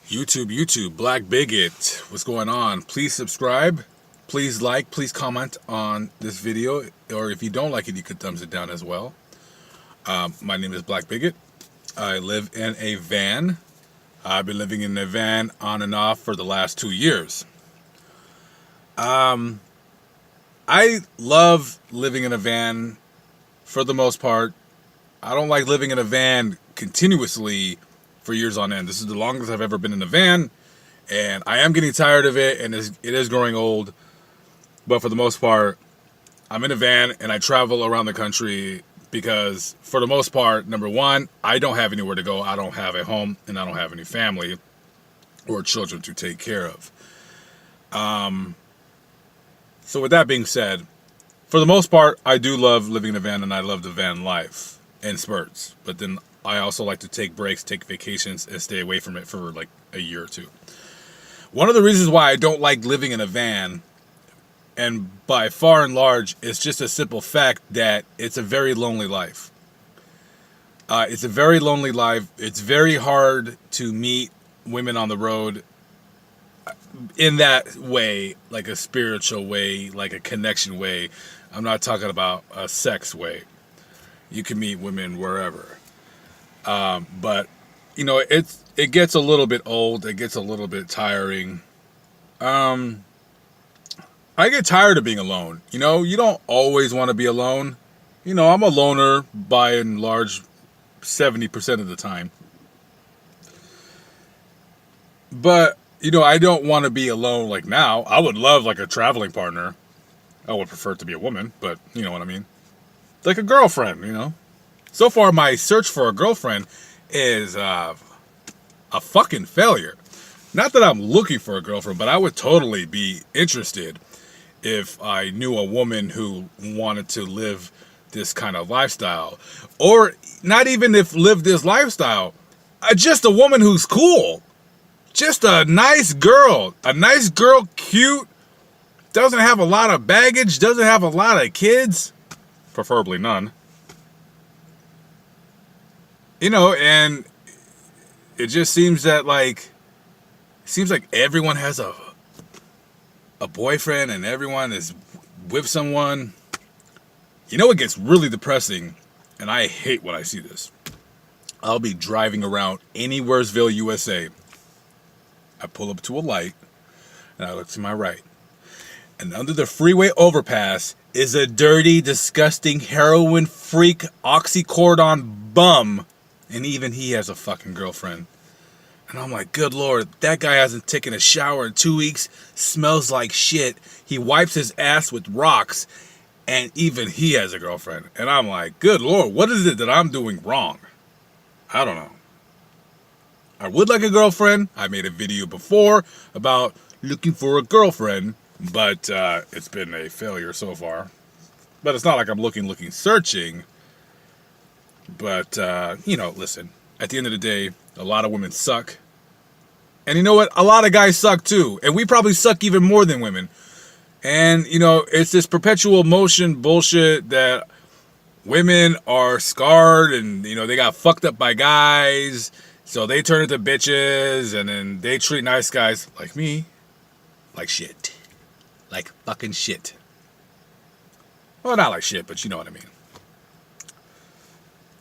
YouTube, Black Bigot. What's going on? Please subscribe. Please like. Please comment on this video. Or if you don't like it, you could thumbs it down as well. My name is Black Bigot. I live in a van. I've been living in a van on and off for the last 2 years. I love living in a van for the most part. I don't like living in a van continuously for years on end. This is the longest I've ever been in a van, and I am getting tired of it, and it is growing old. But for the most part, I'm in a van, and I travel around the country because, for the most part, number one, I don't have anywhere to go. I don't have a home, and I don't have any family or children to take care of. So with that being said, for the most part, I do love living in a van, and I love the van life in spurts. But then I also like to take breaks, take vacations, and stay away from it for like a year or two. One of the reasons why I don't like living in a van, and by far and large, it's just a simple fact that it's a very lonely life. It's a very lonely life. It's very hard to meet women on the road in that way, like a spiritual way, like a connection way. I'm not talking about a sex way. You can meet women wherever. But, you know, it gets a little bit old. It gets a little bit tiring. I get tired of being alone. You know, you don't always want to be alone. You know, I'm a loner by and large 70% of the time. But, you know, I don't want to be alone like now. I would love like a traveling partner. I would prefer it to be a woman, but you know what I mean. Like a girlfriend, you know. So far, my search for a girlfriend is a fucking failure. Not that I'm looking for a girlfriend, but I would totally be interested if I knew a woman who wanted to live this kind of lifestyle. Or not even if live this lifestyle. Just a woman who's cool. Just a nice girl. A nice girl, cute. Doesn't have a lot of baggage. Doesn't have a lot of kids. Preferably none. You know, and it just seems that like everyone has a boyfriend and everyone is with someone. You know, it gets really depressing, and I hate when I see this. I'll be driving around Anywheresville, USA. I pull up to a light, and I look to my right. And under the freeway overpass is a dirty, disgusting, heroin freak, oxycodone bum. And even he has a fucking girlfriend. And I'm like, good Lord, that guy hasn't taken a shower in 2 weeks, smells like shit. He wipes his ass with rocks, and even he has a girlfriend. And I'm like, good Lord, what is it that I'm doing wrong? I don't know. I would like a girlfriend. I made a video before about looking for a girlfriend, but it's been a failure so far. But it's not like I'm looking, searching. But, you know, listen, at the end of the day, a lot of women suck. And you know what? A lot of guys suck too. And we probably suck even more than women. And, you know, it's this perpetual motion bullshit that women are scarred and, you know, they got fucked up by guys. So they turn into bitches, and then they treat nice guys like me like shit. Like fucking shit. Well, not like shit, but you know what I mean.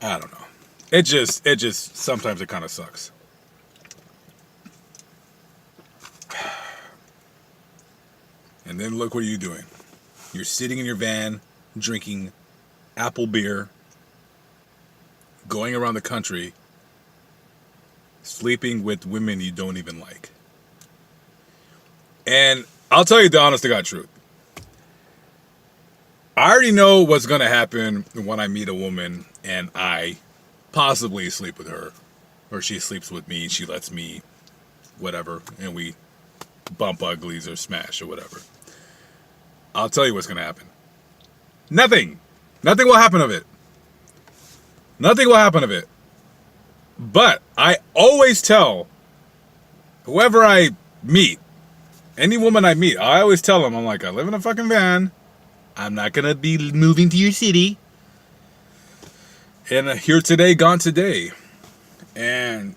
I don't know. It just, sometimes it kind of sucks. And then look what you're doing. You're sitting in your van, drinking apple beer, going around the country, sleeping with women you don't even like. And I'll tell you the honest to God truth. I already know what's going to happen when I meet a woman and I possibly sleep with her. Or she sleeps with me, she lets me, whatever, and we bump uglies or smash or whatever. I'll tell you what's going to happen. Nothing. Nothing will happen of it. Nothing will happen of it. But I always tell whoever I meet, any woman I meet, I always tell them, I'm like, I live in a fucking van. I'm not going to be moving to your city. And here today, gone today. And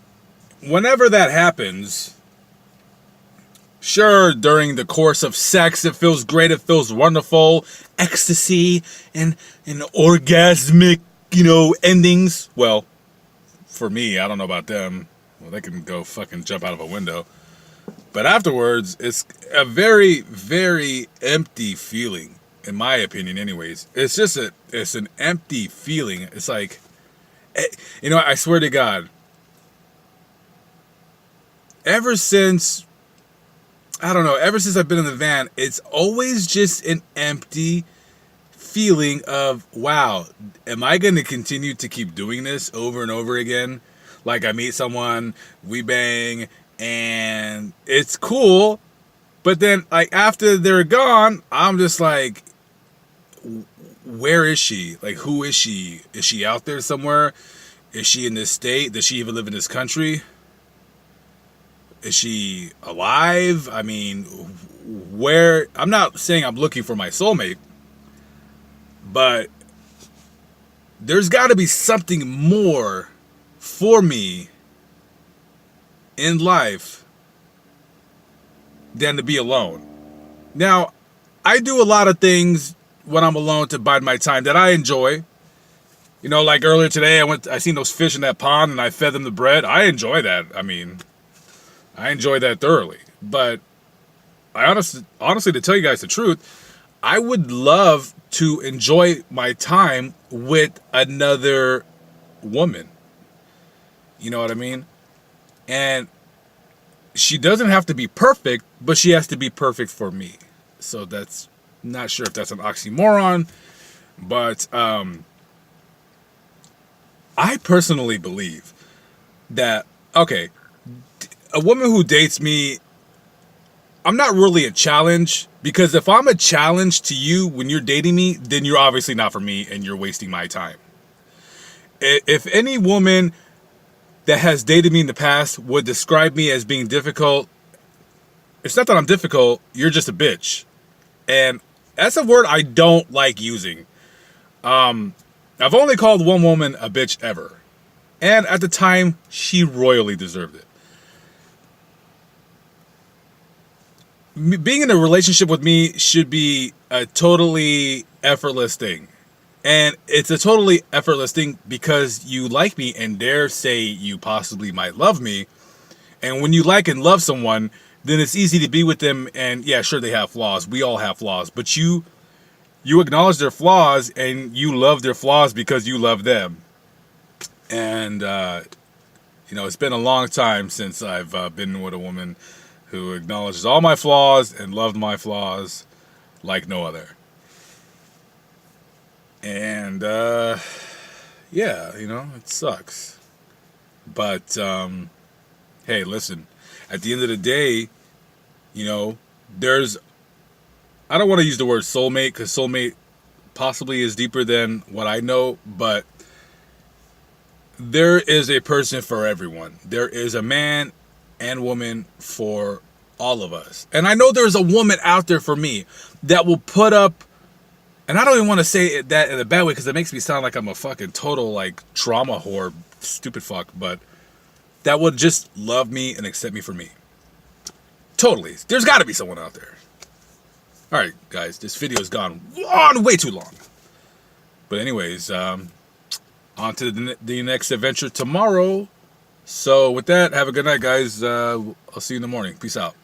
whenever that happens, Sure, during the course of sex, it feels great, it feels wonderful, ecstasy and orgasmic, endings. Well, for me, I don't know about them. Well, they can go fucking jump out of a window. But afterwards, it's a very, very empty feeling, in my opinion, anyways. It's an empty feeling. It's like, I swear to God, ever since I've been in the van, it's always just an empty feeling of, wow, am I going to continue to keep doing this over and over again? Like, I meet someone, we bang, and it's cool, but then, like, after they're gone, I'm just like, where is she? Like, who is she? Is she out there somewhere? Is she in this state? Does she even live in this country? Is she alive? I mean, where? I'm not saying I'm looking for my soulmate, but there's got to be something more for me in life than to be alone. Now, I do a lot of things when I'm alone to bide my time that I enjoy. Like earlier today, I seen those fish in that pond and I fed them the bread. I enjoy that. I mean, I enjoy that thoroughly. But I honestly, to tell you guys the truth, I would love to enjoy my time with another woman. You know what I mean? And she doesn't have to be perfect, but she has to be perfect for me. So that's, not sure if that's an oxymoron, but I personally believe that, okay, a woman who dates me, I'm not really a challenge, because if I'm a challenge to you when you're dating me, then you're obviously not for me and you're wasting my time. If any woman that has dated me in the past would describe me as being difficult, it's not that I'm difficult, you're just a bitch. And that's a word I don't like using. I've only called one woman a bitch ever. And at the time, she royally deserved it. Being in a relationship with me should be a totally effortless thing. And it's a totally effortless thing because you like me and dare say you possibly might love me. And when you like and love someone, then it's easy to be with them. And yeah, sure, they have flaws. We all have flaws. But you acknowledge their flaws and you love their flaws because you love them. And, it's been a long time since I've been with a woman who acknowledges all my flaws and loved my flaws like no other. And, yeah, it sucks. But, hey, listen, at the end of the day, I don't want to use the word soulmate, because soulmate possibly is deeper than what I know, but there is a person for everyone. There is a man and woman for all of us. And I know there's a woman out there for me that will put up, and I don't even want to say that in a bad way because it makes me sound like I'm a fucking total like trauma whore, stupid fuck, but that would just love me and accept me for me. Totally. There's got to be someone out there. All right, guys, this video has gone on way too long. But anyways, on to the next adventure tomorrow. So with that, have a good night, guys. I'll see you in the morning. Peace out.